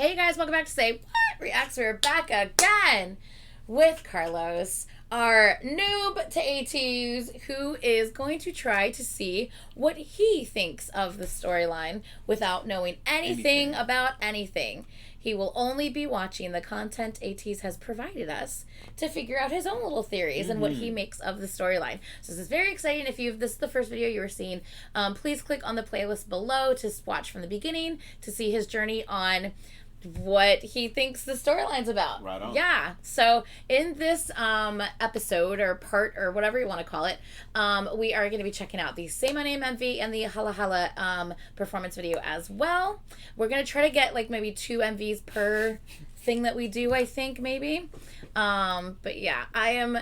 Hey guys, welcome back to Say What Reacts. We're back again with Carlos, our noob to Ateez, who is going to try to see what he thinks of the storyline without knowing anything about anything. He will only be watching the content Ateez has provided us to figure out his own little theories and what he makes of the storyline. So this is very exciting. If this is the first video you were seeing, please click on the playlist below to watch from the beginning to see his journey on what he thinks the storyline's about. Right on. Yeah. So in this episode or part or whatever you want to call it, we are going to be checking out the Say My Name MV and the Hala Hala performance video as well. We're going to try to get like maybe 2 MVs per thing that we do, I think, maybe. But yeah, I am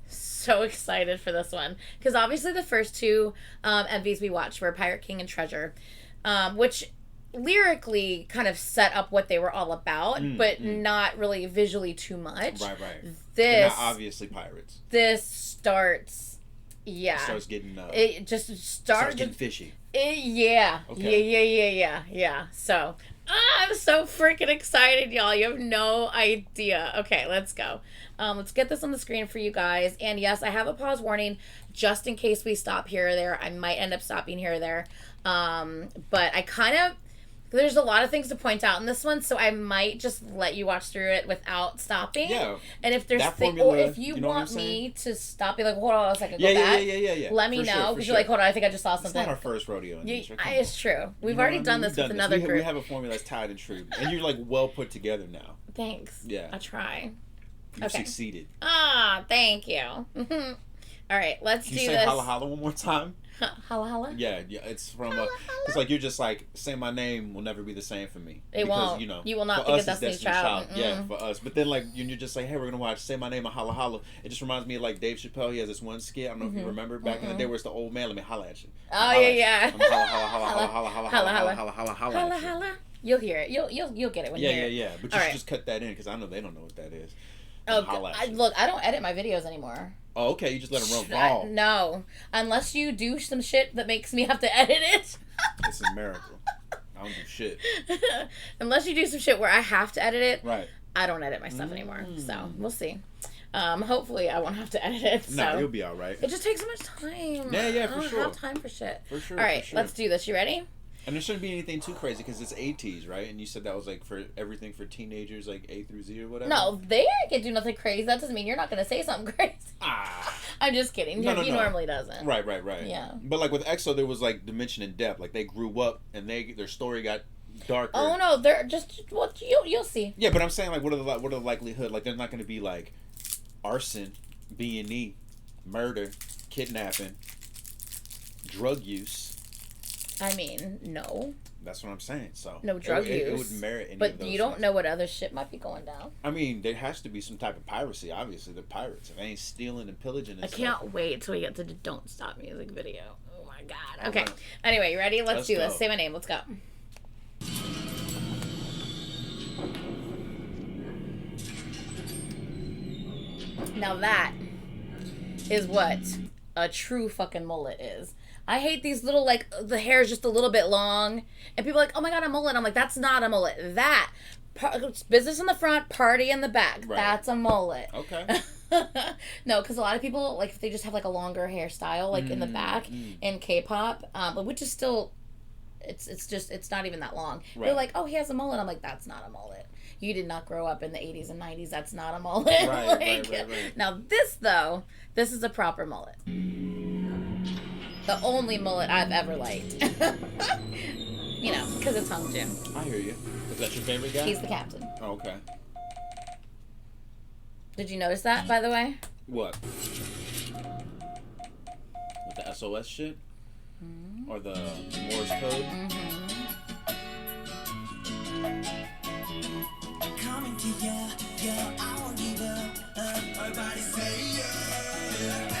so excited for this one because obviously the first 2 MVs we watched were Pirate King and Treasure, which lyrically kind of set up what they were all about, but not really visually too much. Right. They're not obviously pirates. This starts, It starts getting. It just starts getting fishy. Yeah. So I'm so freaking excited, y'all. You have no idea. Okay, let's go. Let's get this on the screen for you guys. And yes, I have a pause warning just in case we stop here or there. I might end up stopping here or there. But I kind of. There's a lot of things to point out in this one, so I might just let you watch through it without stopping. Yeah. And if there's or if you want me to stop, be like, hold on a second, go back. Yeah. Let me know because you're like, hold on, I think I just saw something. It's not our first rodeo. It's true. We've already done this with another group. We have a formula that's tied and true, and you're like well put together now. Thanks. Yeah. I try. You succeeded. Ah, thank you. All right, let's do this. Can you say Hala Hala one more time? Hala Hala? Yeah, it's from it's like you're just like, say my name will never be the same for me. It won't. You will not think of Destiny's Child. Yeah, for us. But then like you're just like, hey, we're gonna watch Say My Name and Hala Hala. It just reminds me of like Dave Chappelle. He has this one skit. I don't know if you remember back in the day where it's the old man. Let me holla at you. Oh yeah. Hala Hala. You'll hear it. You'll get it when you hear it. Yeah. But you should just cut that in because I know they don't know what that is. Oh, look, I don't edit my videos anymore. Oh, okay. You just let them run raw. No. Unless you do some shit that makes me have to edit it. It's a miracle. I don't do shit. Unless you do some shit where I have to edit it. Right. I don't edit my stuff anymore. So, we'll see. Hopefully I won't have to edit it. No, you'll be all right. It just takes so much time. Yeah, for sure. I don't have time for shit. For sure. All right, let's do this. You ready? And there shouldn't be anything too crazy because it's Ateez, right? And you said that was like for everything for teenagers, like A through Z or whatever. No, they can do nothing crazy. That doesn't mean you're not going to say something crazy. I'm just kidding. No. He normally doesn't. Right. Yeah. But like with EXO, there was like dimension and depth. Like they grew up and their story got darker. Oh no, they're just you'll see. Yeah, but I'm saying like what are the likelihood? Like they're not going to be like arson, B&E, murder, kidnapping, drug use. I mean, no. That's what I'm saying. So no drug use. It would merit any but of those you don't things. know what other shit might be going down. I mean, there has to be some type of piracy. Obviously, they're pirates. If they ain't stealing and pillaging and I stuff. can't wait till we get to the Don't Stop music video. Oh my god. Okay. Right. Anyway, you ready? Let's do this. Say my name. Let's go. Now that is what a true fucking mullet is. I hate these little, like, the hair is just a little bit long. And people are like, oh my god, a mullet. I'm like, that's not a mullet. That, business in the front, party in the back. Right. That's a mullet. Okay. No, because a lot of people, like, if they just have, like, a longer hairstyle, like, in the back in K-pop, but which is still, it's not even that long. Right. They're like, oh, he has a mullet. I'm like, that's not a mullet. You did not grow up in the 80s and 90s. That's not a mullet. Right. Now, this is a proper mullet. The only mullet I've ever liked. You know, because it's Hung Jin. I hear you. Is that your favorite guy? He's the captain. Oh, okay. Did you notice that, by the way? What? With the SOS shit? Or the Morse code? Coming to you, I won't give up. Everybody say yeah.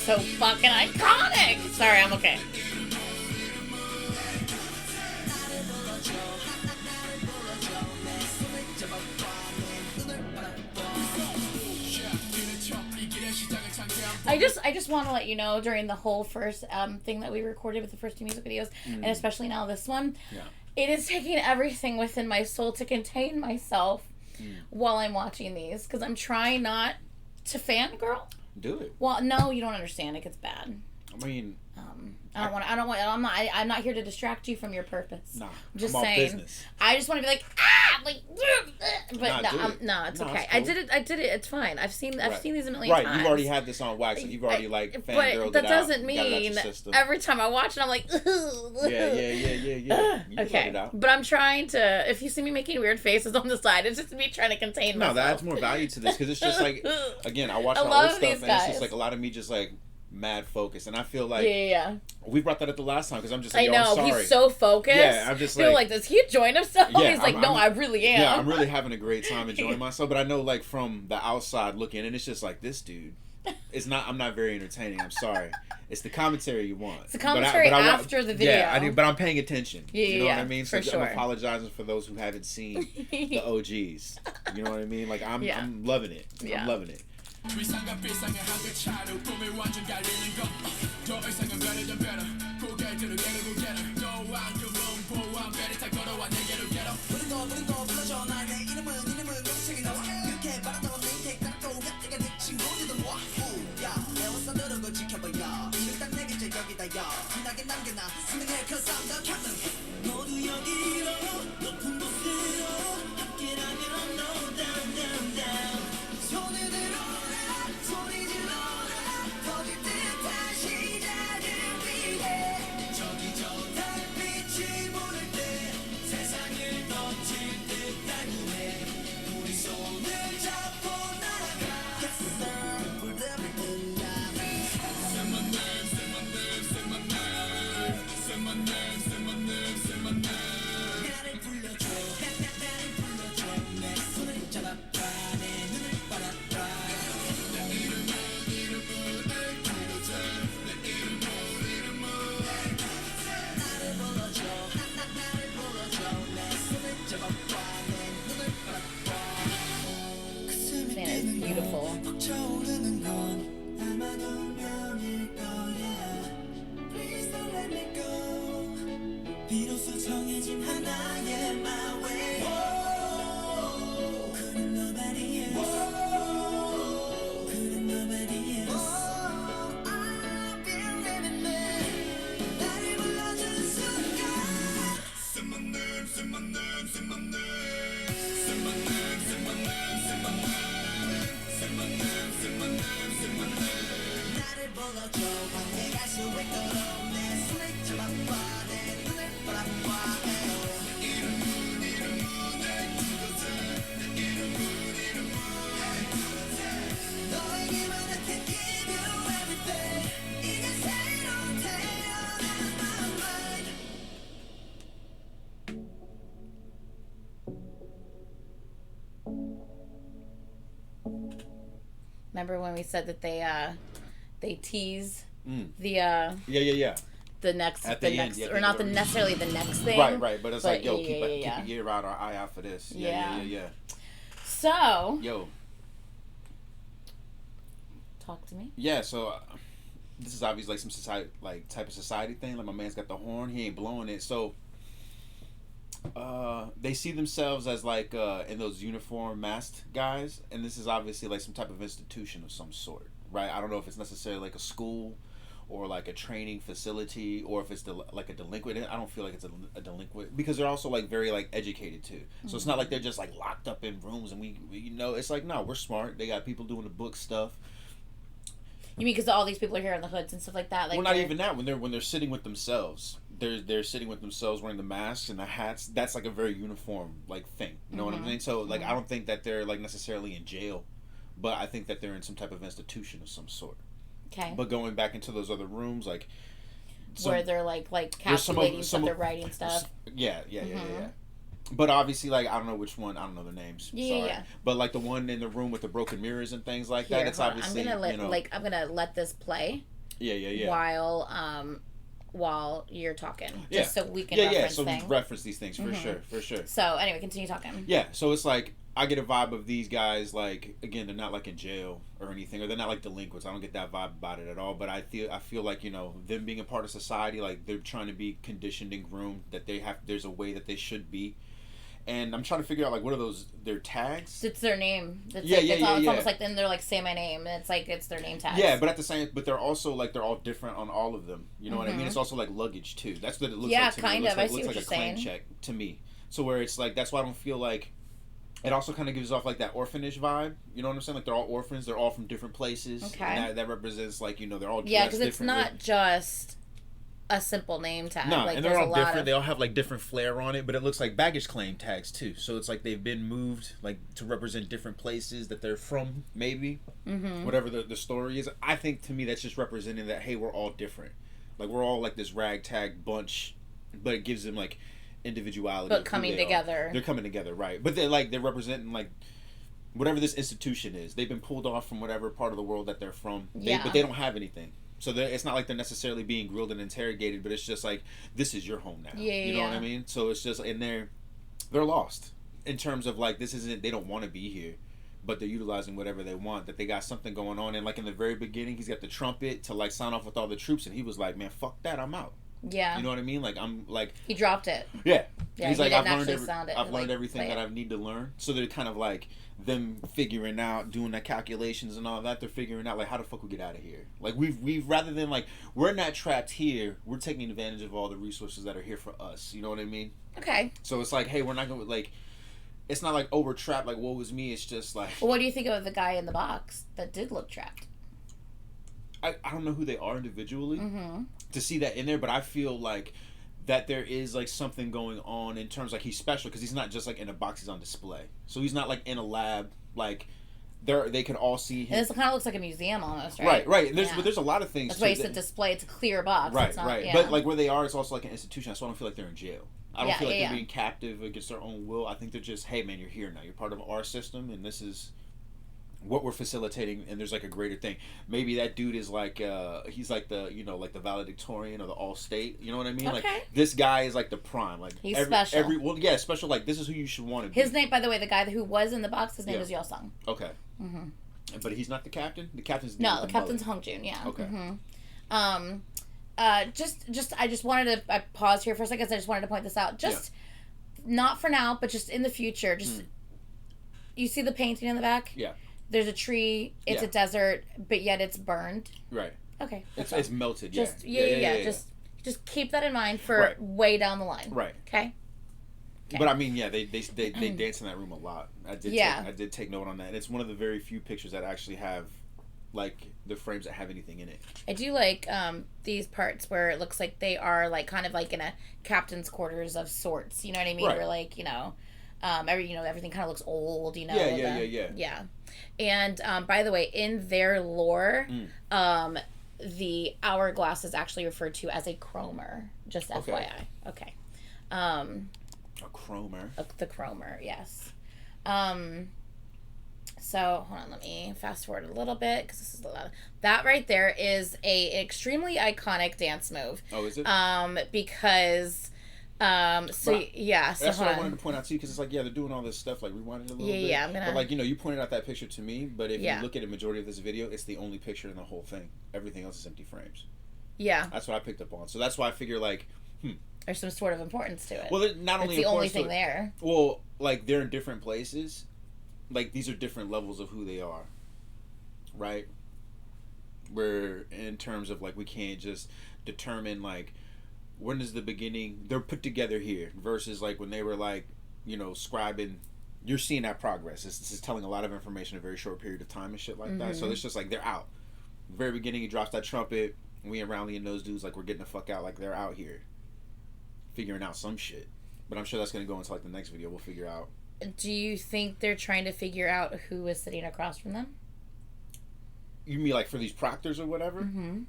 So fucking iconic. Sorry, I'm okay. I just want to let you know during the whole first thing that we recorded with the first two music videos, and especially now this one, it is taking everything within my soul to contain myself while I'm watching these, because I'm trying not to fangirl. Do it. Well, no, you don't understand. It gets bad. I mean, I'm not here to distract you from your purpose. Nah, I'm just I'm saying. business. I just want to be like, but no, it's okay. Cool. I did it. It's fine. I've seen these a million times. Right, you've already had this on wax, and you've already fangirled. But that doesn't mean every time I watch it, I'm like, yeah. Okay, but I'm trying to. If you see me making weird faces on the side, it's just me trying to contain myself. No, that adds more value to this, because it's just like, again, I watch my old stuff, and it's just like a lot of me just like mad focus, and I feel like we brought that up the last time, because I'm just like, I'm sorry. He's so focused. Yeah, I'm just like, does he enjoy himself? Yeah, he's like, no, I really am. Yeah, I'm really having a great time enjoying myself, but I know, like, from the outside looking, and it's just like, this dude, I'm not very entertaining. I'm sorry. It's the commentary you want. It's the commentary after the video. Yeah, but I'm paying attention. You know what I mean? So for sure. I'm apologizing for those who haven't seen the OGs. You know what I mean? Like, I'm loving it. Yeah. I'm loving it. Remember when we said that they tease the the next at the the next end, or not necessarily the next thing, right, but it's like, yo, keep a ear out or eye out for this. Yeah. So yo, talk to me. Yeah, so this is obviously like some society, like type of society thing. Like, my man's got the horn, he ain't blowing it. So they see themselves as like in those uniform masked guys, and this is obviously like some type of institution of some sort, right? I don't know if it's necessarily like a school or like a training facility, or if it's like a delinquent. I don't feel like it's a delinquent, because they're also like very like educated too. So it's not like they're just like locked up in rooms and we it's like, no, we're smart. They got people doing the book stuff. You mean because all these people are here in the hoods and stuff like that? Like, well, not even that. When they're sitting with themselves, they're sitting with themselves wearing the masks and the hats. That's like a very uniform like thing. You know what I'm saying? So like I don't think that they're like necessarily in jail, but I think that they're in some type of institution of some sort. Okay. But going back into those other rooms, like where they're like calculating stuff, they're writing stuff. Yeah. But obviously, like, I don't know which one. I don't know the names. Yeah. But like the one in the room with the broken mirrors and things like that. It's obviously. I'm gonna let this play. Yeah. While you're talking, just so we can reference so things. we reference these things for sure. So anyway, continue talking. Yeah, so it's like I get a vibe of these guys, like, again, they're not like in jail or anything, or they're not like delinquents. I don't get that vibe about it at all. But I feel like, you know, them being a part of society, like they're trying to be conditioned and groomed, that there's a way that they should be. And I'm trying to figure out, like, what are their tags? It's their name. It's almost like then they're like, say my name, and it's like it's their name tags. Yeah, but they're also like they're all different on all of them. You know what I mean? It's also like luggage too. That's what it looks like to me. I see what like you're a claim saying. check to me. So where it's like that's why I don't feel like it also kind of gives off like that orphanage vibe. You know what I'm saying? Like they're all orphans. They're all from different places. Okay. And that represents like, you know, they're all dressed because it's not just a simple name tag. No, like, and they're all different. They all have like different flair on it, but it looks like baggage claim tags too. So it's like they've been moved like to represent different places that they're from, maybe. Whatever the story is. I think to me that's just representing that, hey, we're all different. Like we're all like this ragtag bunch, but it gives them like individuality. But coming together. They're coming together, right? But they're representing like whatever this institution is. They've been pulled off from whatever part of the world that they're from. But they don't have anything. So it's not like they're necessarily being grilled and interrogated, but it's just like, this is your home now. You know what I mean? So it's just, and they're lost in terms of like, they don't want to be here, but they're utilizing whatever they want, that they got something going on. And like in the very beginning, he's got the trumpet to like sign off with all the troops, and he was like, man, fuck that, I'm out. Yeah. You know what I mean? Like, I'm like... He dropped it. Yeah. He's like, I've learned everything that I need to learn. So they're kind of like, them figuring out, doing the calculations and all that, they're figuring out, like, how the fuck we get out of here? Like, we've rather than, like, we're not trapped here, we're taking advantage of all the resources that are here for us. You know what I mean? Okay. So it's like, hey, we're not going to, like... It's not like, oh, we're trapped, like, woe is me. It's just like... Well, what do you think of the guy in the box that did look trapped? I don't know who they are individually to see that in there, but I feel like that there is like something going on in terms like he's special because he's not just like in a box, he's on display. So he's not like in a lab, like they can all see him. And this kind of looks like a museum almost, right? Right. But there's a lot of things. That's why it's a display. It's a clear box. Right, it's not, right. Yeah. But like where they are, it's also like an institution. So I don't feel like they're in jail. I don't feel like they're being captive against their own will. I think they're just, hey man, you're here now. You're part of our system, and this is what we're facilitating, and there's like a greater thing. Maybe that dude is like he's like the, you know, like the valedictorian or the all-state, you know what I mean? Okay. Like this guy is like the prime, like he's special. Special, like this is who you should want to be. His name, by the way, the guy who was in the box, his name is Yosung. Okay. But he's not the captain. The captain's the captain's Hong Jun. Yeah. Okay. I just wanted to pause here for a second. I just wanted to point this out. Not for now, but just in the future. Just you see the painting in the back? Yeah. There's a tree. It's a desert, but yet it's burned. Right. Okay. It's melted. Just just keep that in mind for way down the line. Right. Okay. But I mean, yeah, they dance in that room a lot. I did take note on that. And it's one of the very few pictures that actually have like the frames that have anything in it. I do like these parts where it looks like they are like kind of like in a captain's quarters of sorts. You know what I mean? Right. Where like everything kind of looks old. You know. Yeah. And by the way, in their lore, the hourglass is actually referred to as a chromer. Just FYI. Okay. A chromer. The chromer, yes. So hold on, let me fast forward a little bit because this is a lot. That right there is a extremely iconic dance move. Oh, is it? Because. That's what I wanted to point out too, because it's like, they're doing all this stuff, like rewinding a little bit. Yeah, I'm gonna. But like, you pointed out that picture to me, but if you look at a majority of this video, it's the only picture in the whole thing. Everything else is empty frames. Yeah. That's what I picked up on. So that's why I figure like, there's some sort of importance to it. Well, not only it's the only thing there. Well, like they're in different places. Like these are different levels of who they are, right? Where in terms of like we can't just determine like when is the beginning. They're put together here versus like when they were like, scribing. You're seeing that progress. This is telling a lot of information in a very short period of time and shit like that. So it's just like they're out. Very beginning, he drops that trumpet. We and Roundly and those dudes like we're getting the fuck out. Like they're out here. figuring out some shit. But I'm sure that's gonna go into like the next video. We'll figure out. Do you think they're trying to figure out who is sitting across from them? You mean like for these proctors or whatever? Mm-hmm.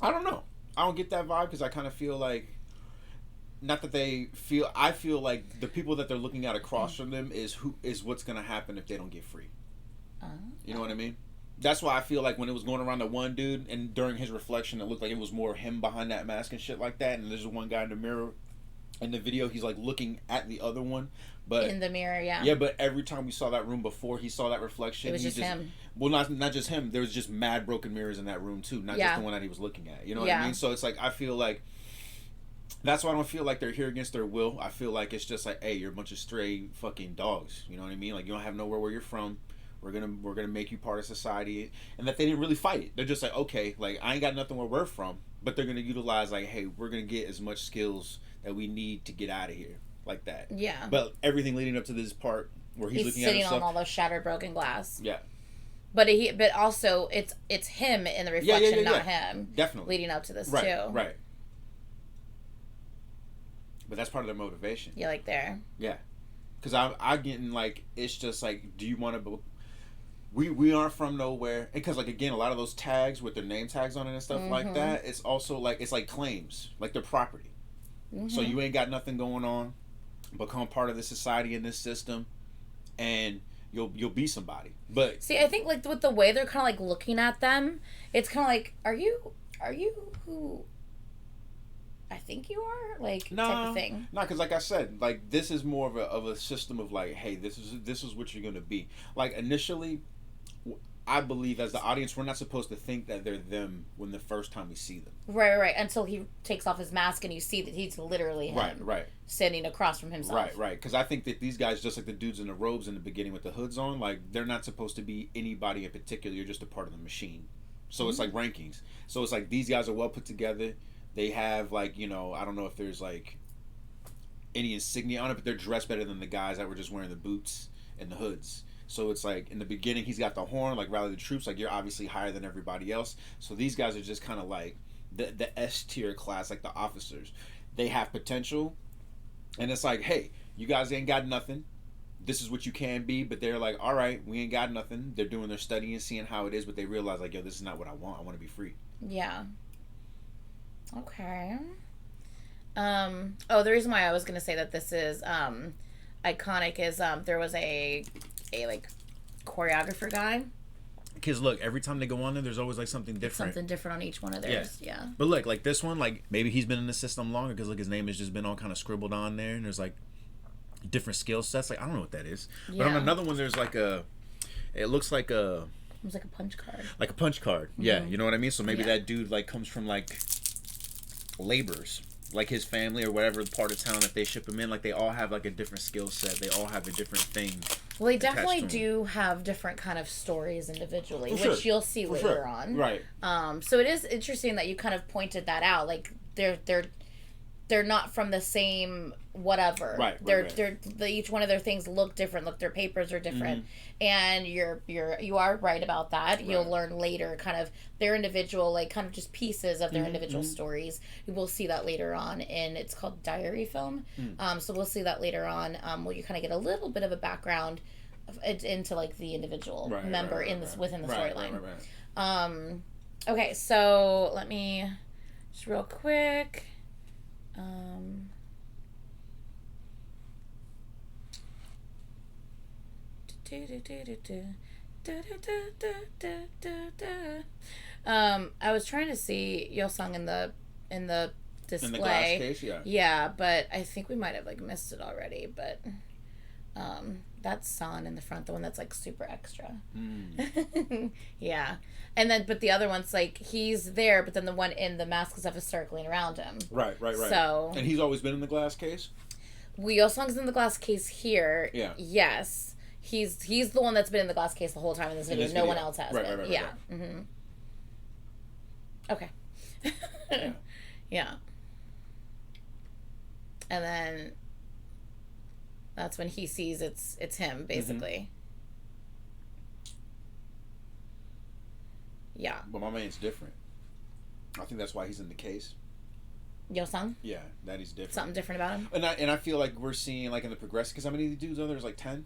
I don't know. I don't get that vibe because I kind of feel like, not that they feel. I feel like the people that they're looking at across from them is what's gonna happen if they don't get free. You know what I mean? That's why I feel like when it was going around the one dude and during his reflection, it looked like it was more him behind that mask and shit like that. And there's one guy in the mirror. In the video, he's like looking at the other one, but in the mirror, yeah. Yeah, but every time we saw that room before, he saw that reflection. It was just him. Well, not just him. There was just mad broken mirrors in that room too, not just the one that he was looking at. You know what I mean? So it's like I feel like that's why I don't feel like they're here against their will. I feel like it's just like, hey, you're a bunch of stray fucking dogs. You know what I mean? Like you don't have nowhere where you're from. We're gonna make you part of society, and that they didn't really fight it. They're just like, okay, like I ain't got nothing where we're from, but they're gonna utilize like, hey, we're gonna get as much skills that we need to get out of here, like that. Yeah. But everything leading up to this part where he's looking sitting at himself, on all those shattered broken glass. Yeah. But also it's him in the reflection, not him. Definitely. Leading up to this right, too. Right. But that's part of their motivation. Yeah, like there. Yeah. Because I'm getting like, it's just like, do you want to? We aren't from nowhere, and because like again, a lot of those tags with their name tags on it and stuff like that, it's also like it's like claims, like their property. So you ain't got nothing going on, become part of the society in this system, and you'll be somebody. But see, I think like with the way they're kind of like looking at them, it's kind of like, are you who I think you are, like type of thing. No, because like I said, like this is more of a system of like, hey, this is what you're gonna be. Like initially, I believe as the audience, we're not supposed to think that they're them when the first time we see them. Right. Until he takes off his mask and you see that he's literally him. Right. Standing across from himself. Right. Because I think that these guys, just like the dudes in the robes in the beginning with the hoods on, like they're not supposed to be anybody in particular. You're just a part of the machine. So it's like rankings. So it's like these guys are well put together. They have like, you know, I don't know if there's like any insignia on it, but they're dressed better than the guys that were just wearing the boots and the hoods. So it's like in the beginning, he's got the horn, like rally the troops, like you're obviously higher than everybody else. So these guys are just kind of like the S tier class, like the officers. They have potential, and it's like, hey, you guys ain't got nothing. This is what you can be, but they're like, all right, we ain't got nothing. They're doing their studying, seeing how it is, but they realize like, yo, this is not what I want. I want to be free. Yeah. Okay. The reason why I was gonna say that this is iconic is there was a like choreographer guy. Because look, every time they go on there, there's always like something different. Something different on each one of theirs. Yeah. But look, like this one, like maybe he's been in the system longer because look, his name has just been all kind of scribbled on there, and there's like different skill sets. Like I don't know what that is. Yeah. But on another one, there's like it looks like it was like a punch card. Like a punch card. Mm-hmm. Yeah, you know what I mean? So maybe that dude like comes from like laborers, like his family or whatever part of town that they ship him in. Like they all have like a different skill set. They all have a different thing. Well, they definitely do have different kind of stories individually, which you'll see later on. Right. So it is interesting that you kind of pointed that out. Like they're not from the same whatever. Right. They're each one of their things look different. Look, their papers are different, and you are right about that. Right. You'll learn later, kind of their individual, like kind of just pieces of their individual stories. You will see that later on, and it's called diary film. So we'll see that later on, where you kind of get a little bit of a background into like the individual member within the storyline. Okay, so let me just real quick. I was trying to see Yosung in the display. In the glass case, yeah. Yeah, but I think we might have like missed it already. But that's San in the front, the one that's like super extra. Yeah, and then but the other one's like he's there, but then the one in the mask and stuff is circling around him. Right. So and he's always been in the glass case. Yosung's in the glass case here. Yeah. Yes. He's the one that's been in the glass case the whole time in this video. No one else has been. Right. Yeah. Mm-hmm. Okay. Yeah. And then that's when he sees it's him, basically. Yeah. But my man's different. I think that's why he's in the case. Yosung? Yeah, Daddy's different. Something different about him? And I feel like we're seeing, like, in the progressive, because how many of these dudes are there? There's like 10?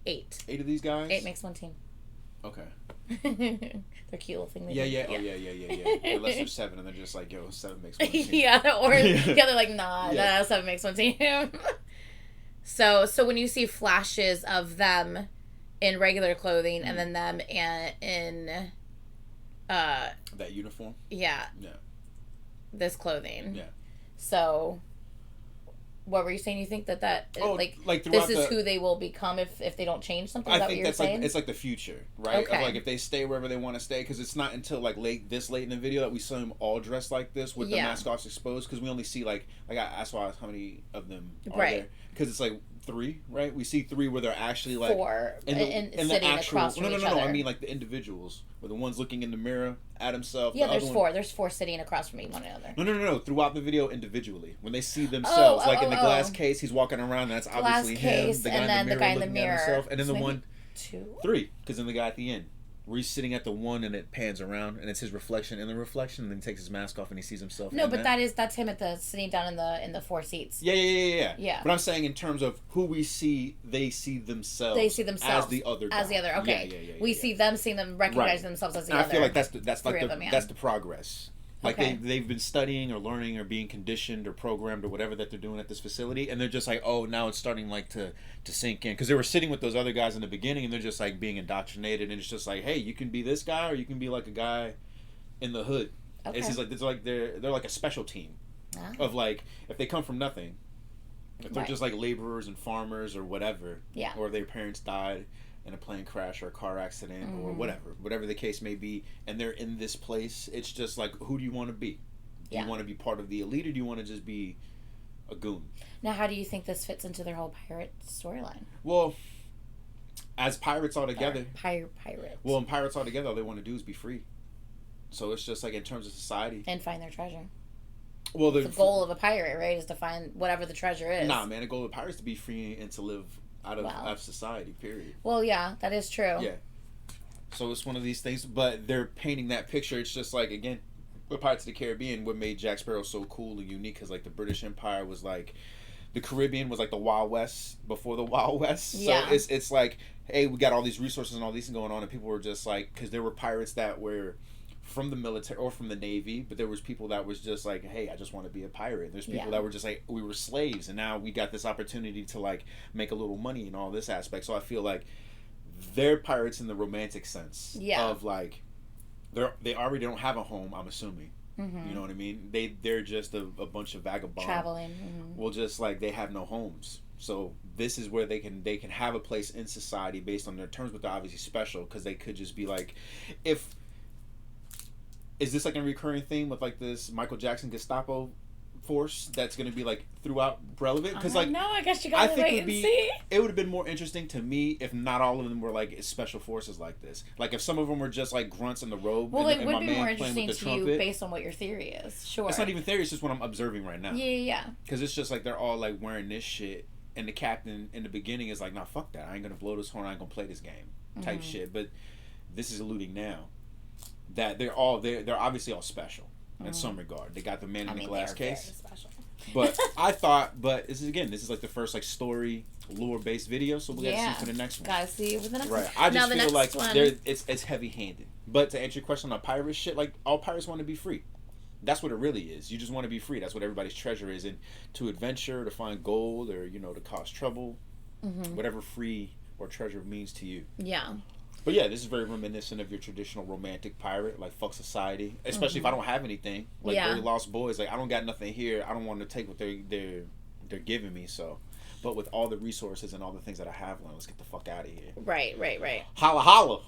8. 8 of these guys? 8 makes one team. Okay. They're cute little thing. Yeah. Oh, yeah. Unless there's 7 and they're just like, yo, 7 makes one team. Yeah, or they're like, nah, 7 makes one team. So when you see flashes of them in regular clothing and then them in that uniform? Yeah. This clothing. Yeah. So what were you saying? You think that this is who they will become if they don't change something? I think that's like, it's like the future, right? Okay. Of like if they stay wherever they want to stay, because it's not until like late in the video that we saw them all dressed like this with the mask offs exposed, because we only see like I asked how many of them are there, because it's like 3, right? We see 3 where they're actually like 4 in the actual across from each other. No. I mean like the individuals, where the one's looking in the mirror at himself. Yeah, there's 4. There's 4 sitting across from one another. No. Throughout the video, individually, when they see themselves, in the glass case, he's walking around. That's obviously him. The guy in the mirror, himself, and then the one 3, because then the guy at the end, where he's sitting at the one and it pans around and it's his reflection in the reflection, and then he takes his mask off and he sees himself. No, but that's him sitting down in the 4 seats. Yeah. But I'm saying in terms of who we see, they see themselves. As the other guy. Okay. We see them seeing them recognizing themselves as the other. I feel like that's the progress. Like they've been studying or learning or being conditioned or programmed or whatever that they're doing at this facility, and they're just like, oh, now it's starting like to sink in, because they were sitting with those other guys in the beginning and they're just like being indoctrinated, and it's just like, hey, you can be this guy or you can be like a guy in the hood. Okay. It's just like they're like a special team of like, if they come from nothing, if they're just like laborers and farmers or whatever, or their parents died in a plane crash or a car accident or whatever the case may be, and they're in this place, it's just like, who do you want to be? Do you want to be part of the elite, or do you want to just be a goon? Now, how do you think this fits into their whole pirate storyline? Well, as pirates all together, pirates. Well, in pirates all together, all they want to do is be free. So it's just like in terms of society and find their treasure. Well, the goal of a pirate, right, is to find whatever the treasure is. Nah, man, the goal of a pirate is to be free and to live out of society, period. Well, yeah, that is true. Yeah. So it's one of these things, but they're painting that picture. It's just like, again, with Pirates of the Caribbean, what made Jack Sparrow so cool and unique, because like the British Empire was like, the Caribbean was like the Wild West before the Wild West. So it's like, hey, we got all these resources and all these things going on, and people were just like, because there were pirates that were from the military or from the Navy, but there was people that was just like, hey, I just want to be a pirate. There's people that were just like, we were slaves, and now we got this opportunity to like make a little money and all this aspect. So I feel like they're pirates in the romantic sense of like, they already don't have a home, I'm assuming. You know what I mean? They're just a bunch of vagabonds traveling. Well, just like they have no homes. So this is where they can have a place in society based on their terms, but they're obviously special because they could just be like, is this like a recurring theme with like this Michael Jackson Gestapo force that's going to be like throughout relevant? Because like, no, I guess you gotta wait and see. It would have been more interesting to me if not all of them were like special forces like this. Like if some of them were just like grunts in the robe. Well, it would be more interesting to you based on what your theory is. Sure. It's not even theory. It's just what I'm observing right now. Yeah. Because it's just like they're all like wearing this shit, and the captain in the beginning is like, nah, fuck that. I ain't gonna blow this horn. I ain't gonna play this game type shit. But this is alluding now that they're obviously all special in some regard. They got the man in the glass case. Special. But this is like the first like story lore based video, so we gotta see for the next one. Gotta see for the next one. Right. I just feel like it's heavy handed. But to answer your question on pirate shit, like all pirates want to be free. That's what it really is. You just want to be free. That's what everybody's treasure is, and to adventure, to find gold, or to cause trouble, whatever free or treasure means to you. Yeah. But yeah, this is very reminiscent of your traditional romantic pirate, like fuck society. Especially if I don't have anything, like very lost boys. Like I don't got nothing here. I don't want to take what they're giving me. So, but with all the resources and all the things that I have, let's get the fuck out of here. Right. Hala Hala.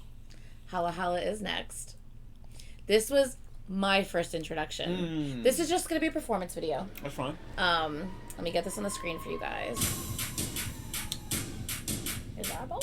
Hala Hala is next. This was my first introduction. This is just gonna be a performance video. That's fine. Let me get this on the screen for you guys. Here's our boy.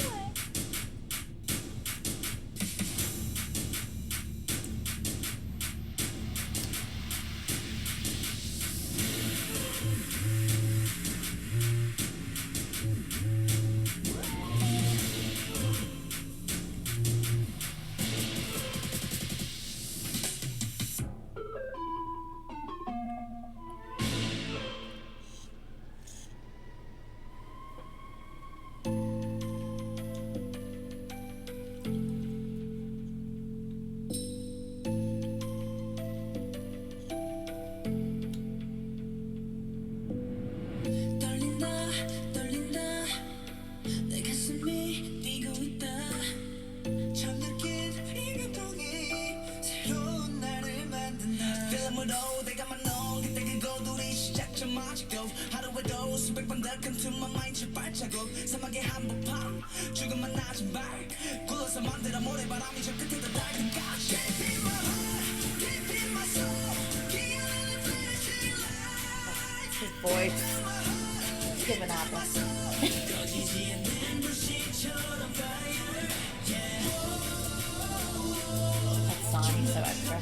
His voice. Giving up. That song is so extra.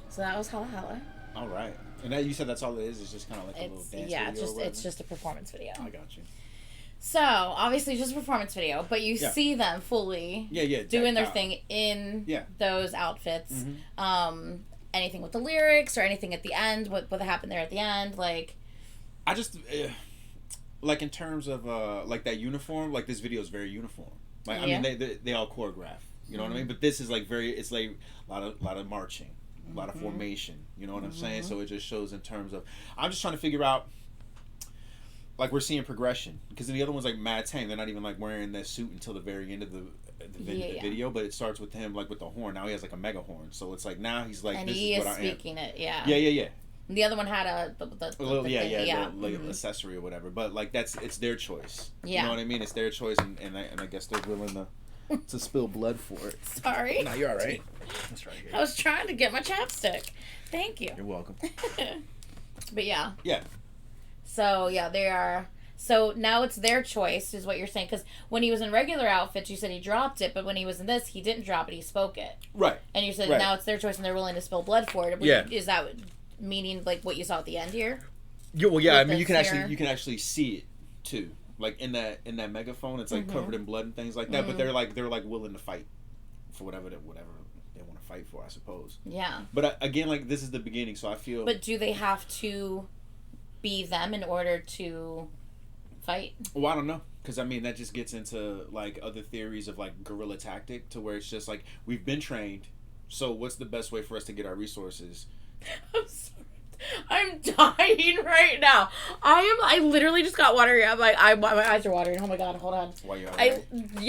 So that was Hala Hala. All right. And that, you said that's all it is? It's just kind of like a little dance video? It's just a performance video. I got you. So, obviously just a performance video, but you see them fully doing their thing in those outfits. Mm-hmm. Anything with the lyrics or anything at the end, what happened there at the end, like... I just... like, in terms of, like, that uniform, like, this video is very uniform. Like, I mean, they all choreograph. You know what I mean? But this is, like, it's, like, a lot of marching. A lot of formation, you know what I'm saying? So it just shows in terms of, I'm just trying to figure out, like, we're seeing progression, because in the other one's like mad tame. They're not even like wearing that suit until the very end of the video, but it starts with him like with the horn. Now he has like a mega horn, so it's like now he's like, and this he is what speaking I am. it, yeah. The other one had the accessory or whatever, but like it's their choice. Yeah, you know what I mean? It's their choice, and I guess they're willing to spill blood for it. Sorry. No, you're all right. That's right here. I was trying to get my chapstick. Thank you. You're welcome. But yeah. Yeah. So yeah, they are. So now it's their choice, is what you're saying. Because when he was in regular outfits, you said he dropped it, but when he was in this, he didn't drop it. He spoke it. Right. And you said now it's their choice, and they're willing to spill blood for it. Is that meaning like what you saw at the end here? Yeah. Well, yeah. I mean, you can actually see it too. Like in that megaphone, it's like covered in blood and things like that. But they're like willing to fight for whatever they want to fight for, I suppose. Yeah. But again, like this is the beginning, so I feel. But do they have to be them in order to fight? Well, I don't know, because I mean that just gets into like other theories of like guerrilla tactic, to where it's just like we've been trained. So what's the best way for us to get our resources? I'm sorry. I'm dying right now. I literally just got watery. My eyes are watering. Oh my god, hold on. Why you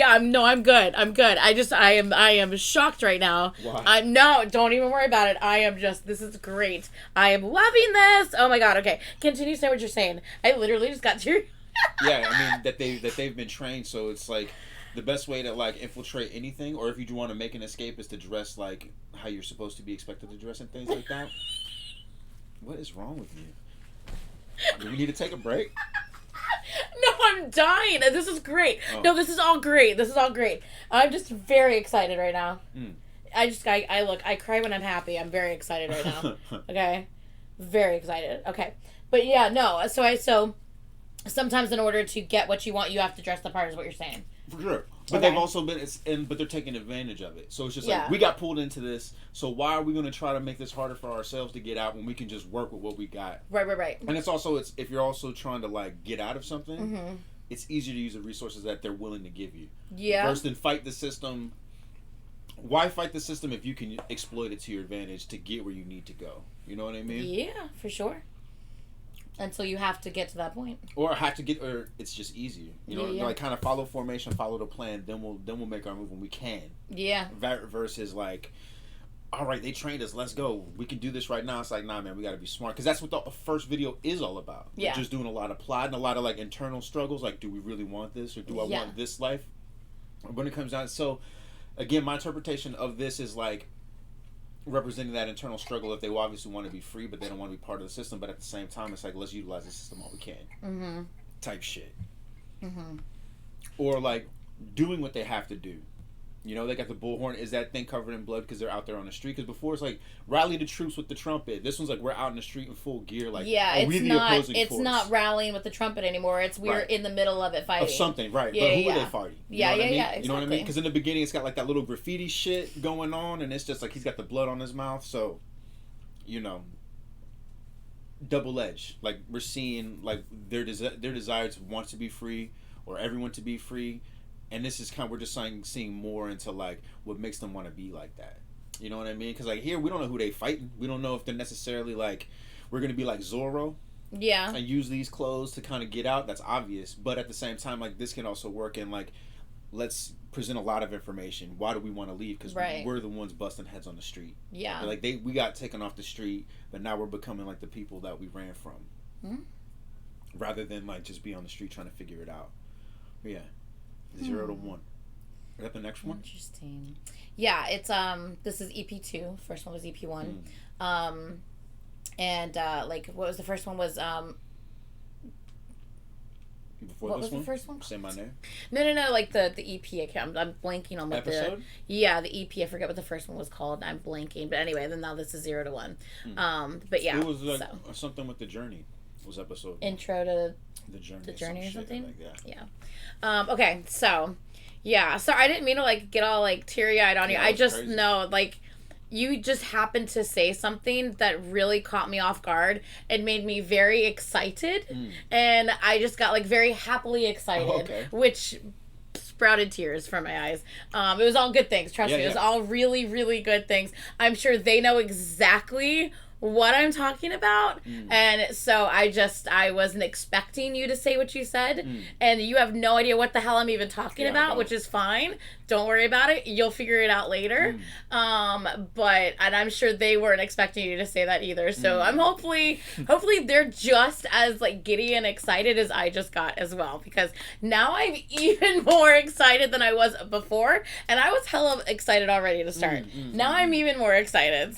I'm good. I'm good. I am shocked right now. Why? No, don't even worry about it. This is great. I am loving this. Oh my god, okay. Continue saying what you're saying. I literally just got teary. Yeah, I mean, that they've been trained, so it's like, the best way to, like, infiltrate anything, or if you do want to make an escape, is to dress like how you're supposed to be expected to dress and things like that. What is wrong with you? Do we need to take a break? No, I'm dying. This is great. Oh. No, this is all great. I'm just very excited right now. I cry when I'm happy. I'm very excited right now. Okay? Very excited. Okay. But yeah, no. So sometimes in order to get what you want, you have to dress the part, is what you're saying. For sure. But they've also been, but they're taking advantage of it. So it's just like, we got pulled into this, so why are we going to try to make this harder for ourselves to get out when we can just work with what we got? Right. And it's if you're also trying to, like, get out of something, it's easier to use the resources that they're willing to give you. Yeah. Versus than fight the system. Why fight the system if you can exploit it to your advantage to get where you need to go? You know what I mean? Yeah, for sure. Until you have to get to that point, or it's just easier, like, kind of follow formation, follow the plan. Then we'll make our move when we can. Yeah. Versus like, all right, they trained us, let's go. We can do this right now. It's like, nah, man, we got to be smart, because that's what the first video is all about. Yeah. We're just doing a lot of plot and a lot of, like, internal struggles. Like, do we really want this, or do I want this life? When it comes down, so again, my interpretation of this is like, representing that internal struggle. If they obviously want to be free, but they don't want to be part of the system, but at the same time, it's like, let's utilize the system all we can, type shit. Or like doing what they have to do. They got the bullhorn. Is that thing covered in blood because they're out there on the street? Because before it's like, rally the troops with the trumpet. This one's like, we're out in the street in full gear. Like, it's not rallying with the trumpet anymore. It's we're in the middle of it fighting. Of something, right? Yeah, but who are they fighting? Yeah. Exactly. You know what I mean? Because in the beginning, it's got like that little graffiti shit going on, and it's just like he's got the blood on his mouth. So, double edged. Like, we're seeing like their desire to want to be free, or everyone to be free. And this is kind of, we're just seeing more into like what makes them want to be like that. You know what I mean? Because like here, we don't know who they fighting. We don't know if they're necessarily like, we're going to be like Zorro. Yeah. And use these clothes to kind of get out. That's obvious. But at the same time, like, this can also work in like, let's present a lot of information. Why do we want to leave? Because we're the ones busting heads on the street. Yeah. Like we got taken off the street, but now we're becoming like the people that we ran from. Rather than like just be on the street trying to figure it out. But yeah. 0 to 1. Is that the next one? Interesting. Yeah, it's this is EP2. First one was EP1. And like, what was the first one was Before what this was one? The first one? Say my name. No, like the EP. I'm blanking on what episode. The EP. I forget what the first one was called. I'm blanking. But anyway, then now this is 0 to 1. But yeah, it was like something with the journey. Was episode intro to the journey or something like that. Yeah. Okay, so yeah, so I didn't mean to like get all like teary eyed on you. I just know like you just happened to say something that really caught me off guard and made me very excited, and I just got like very happily excited, which sprouted tears from my eyes. It was all good things. Trust me, it was all really, really good things. I'm sure they know exactly what I'm talking about, and so I wasn't expecting you to say what you said, and you have no idea what the hell I'm even talking about, which is fine. Don't worry about it. You'll figure it out later. But I'm sure they weren't expecting you to say that either. So I'm hopefully they're just as like giddy and excited as I just got as well, because now I'm even more excited than I was before, and I was hella excited already to start. Now I'm even more excited.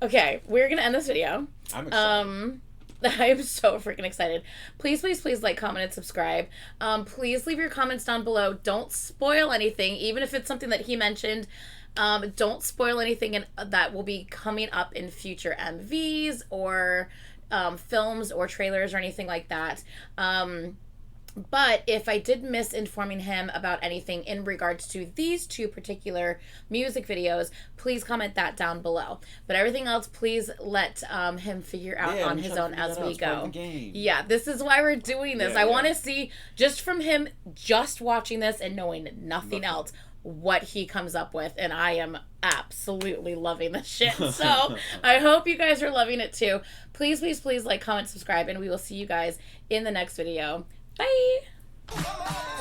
Okay, we're gonna end this video. I'm excited. I am so freaking excited. Please like, comment, and subscribe. Please leave your comments down below. Don't spoil anything, even if it's something that he mentioned. Don't spoil anything that will be coming up in future MVs or films or trailers or anything like that. But if I did miss informing him about anything in regards to these two particular music videos, please comment that down below. But everything else, please let him figure out on his own as we go. Yeah, this is why we're doing this. I want to see, just from him just watching this and knowing nothing else, what he comes up with, and I am absolutely loving this shit. So I hope you guys are loving it too. Please, please, please like, comment, subscribe, and we will see you guys in the next video. Bye.